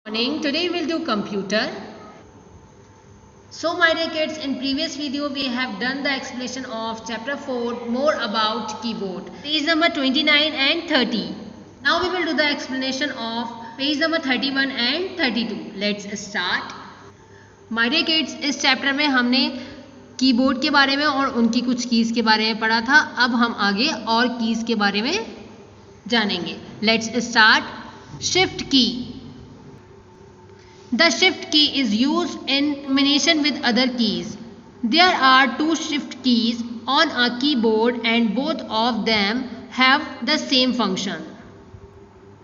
Morning. Today we'll do computer. So my dear kids, in previous video we have done the explanation of chapter 4 more about keyboard. Page number 29 and 30. Now we will do the explanation of page number 31 and 32. Let's start. My dear kids, इस chapter में हमने keyboard के बारे में और उनकी कुछ keys के बारे में पढ़ा था. अब हम आगे और कीज के बारे में जानेंगे. Let's start. Shift key. The shift key is used in combination with other keys. There are two shift keys on a keyboard and both of them have the same function.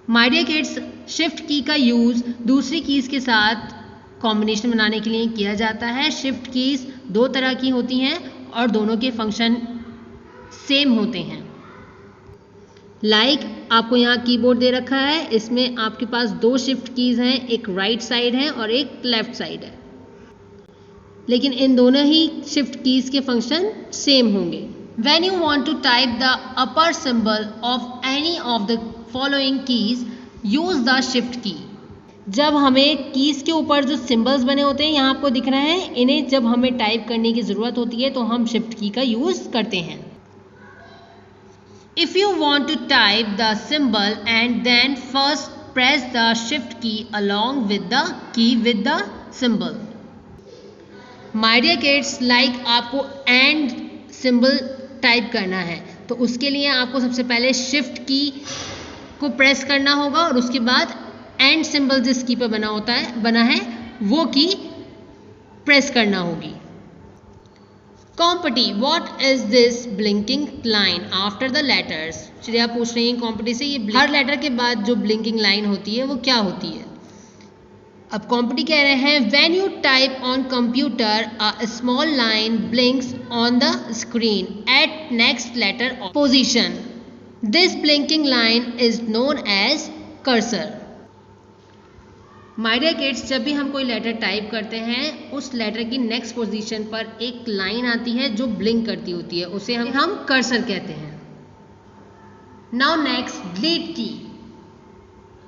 My dear kids, shift key का use दूसरी keys के साथ combination बनाने के लिए किया जाता है. शिफ्ट कीज़ दो तरह की होती हैं और दोनों के फंक्शन सेम होते हैं. आपको यहाँ कीबोर्ड दे रखा है. इसमें आपके पास दो शिफ्ट कीज़ हैं, एक राइट साइड है और एक लेफ्ट साइड है, लेकिन इन दोनों ही शिफ्ट कीज़ के फंक्शन सेम होंगे. When you want to type the upper symbol of any of the following keys, use the shift key. जब हमें कीज़ के ऊपर जो सिंबल्स बने होते हैं यहाँ आपको दिख रहे हैं, इन्हें जब हमें टाइप करने की ज़रूरत होती है तो हम शिफ्ट की का यूज़ करते हैं. If you want to type the symbol and then first press the shift key along with the key with the symbol. My dear kids, आपको and symbol टाइप करना है तो उसके लिए आपको सबसे पहले शिफ्ट की को प्रेस करना होगा और उसके बाद एंड सिंबल जिस की पर बना है वो की प्रेस करना होगी. कॉम्पिटी, what is this blinking line after the letters. Shreya पूछ रही है कॉम्पिटी से, ये हर लेटर के बाद जो ब्लिंकिंग लाइन होती है वो क्या होती है. अब कॉम्पिटी कह रहे हैं when you type on computer a small line blinks on the screen at next letter position. This blinking line is known as cursor. My dear kids, जब भी हम कोई लेटर टाइप करते हैं उस लेटर की नेक्स्ट पोजीशन पर एक लाइन आती है जो ब्लिंक करती होती है, उसे हम कर्सर कहते हैं. Now next, delete key.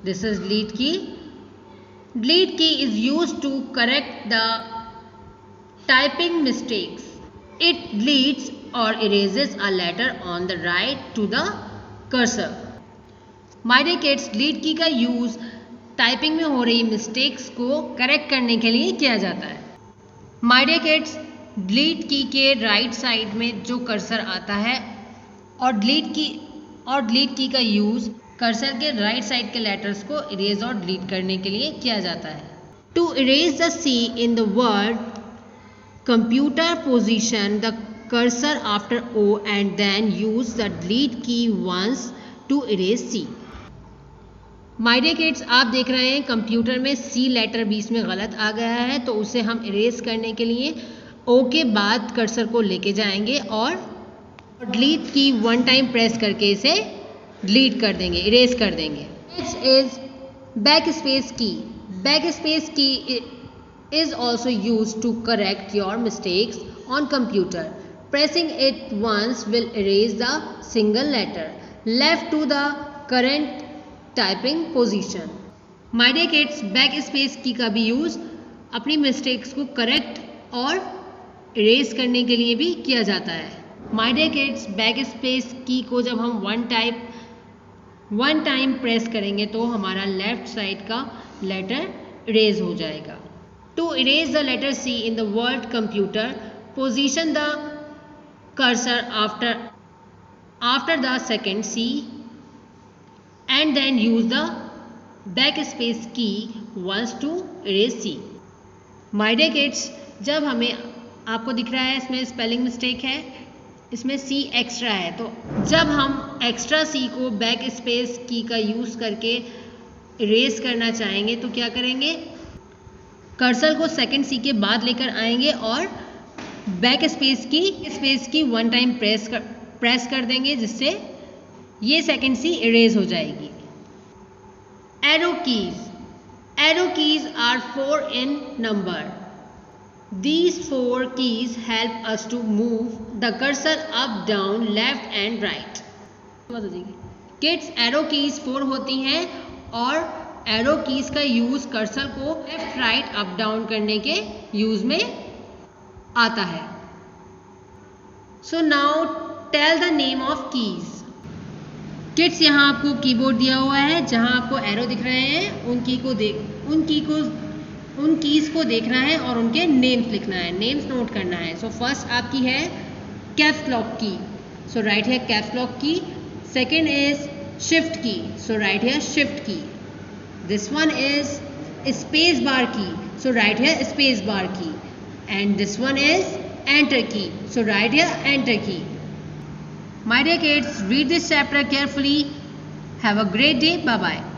This is delete key. Delete key is used to correct the typing mistakes. It deletes और erases a letter on the right to the cursor. My dear kids, delete key का use typing में हो रही mistakes को correct करने के लिए किया जाता है. माय डियर किड्स, डिलीट की के राइट साइड में जो कर्सर आता है और डिलीट की का यूज़ कर्सर के राइट साइड के लेटर्स को इरेज और डिलीट करने के लिए किया जाता है. To erase the C in the word computer position the cursor after O and then use the delete key once to erase C. My dear kids, आप देख रहे हैं कंप्यूटर में सी लेटर बीच में गलत आ गया है तो उसे हम इरेज करने के लिए ओ के बाद कर्सर को लेके जाएंगे और डिलीट की वन टाइम प्रेस करके इसे डिलीट कर देंगे, इरेज कर देंगे. Next is back space key. Back space key is also use to correct your mistakes on computer. Pressing it once will erase the single letter left to the current typing position. My dear kids, back space key का भी use अपनी mistakes को correct और erase करने के लिए भी किया जाता है. My dear kids, back space key को जब हम वन टाइम प्रेस करेंगे तो हमारा लेफ्ट साइड का लेटर इरेज हो जाएगा. To erase the letter C in the word computer position the cursor after the second C and then use the backspace key once to erase C. My dear kids, जब हमें आपको दिख रहा है इसमें spelling mistake है, इसमें C extra है, तो जब हम एक्स्ट्रा C को बैक स्पेस की का यूज़ करके इरेज करना चाहेंगे तो क्या करेंगे, कर्सर को सेकंड C के बाद लेकर आएंगे और back space key one time press कर देंगे जिससे ये सेकंड सी इरेज हो जाएगी. Arrow keys. Arrow keys are 4 in number. These 4 keys help us to move the cursor up, down, left and right. किड्स, एरो कीज 4 होती हैं और एरो कीज का यूज कर्सर को लेफ्ट राइट अप डाउन करने के यूज में आता है। So now tell the name of keys. किड्स, यहाँ आपको कीबोर्ड दिया हुआ है, जहाँ आपको एरो दिख रहे हैं उन कीज को देखना है और उनके नेम्स लिखना है, नेम्स नोट करना है। सो फर्स्ट आपकी है कैप्स लॉक की, सो राइट हियर कैप्स लॉक की। सेकेंड इज शिफ्ट की, सो राइट हियर शिफ्ट की। This one is space bar की, सो राइट हियर स्पेस बार की। And this one is enter की, सो राइट हियर एंटर की। My dear kids, read this chapter carefully. Have a great day. Bye-bye.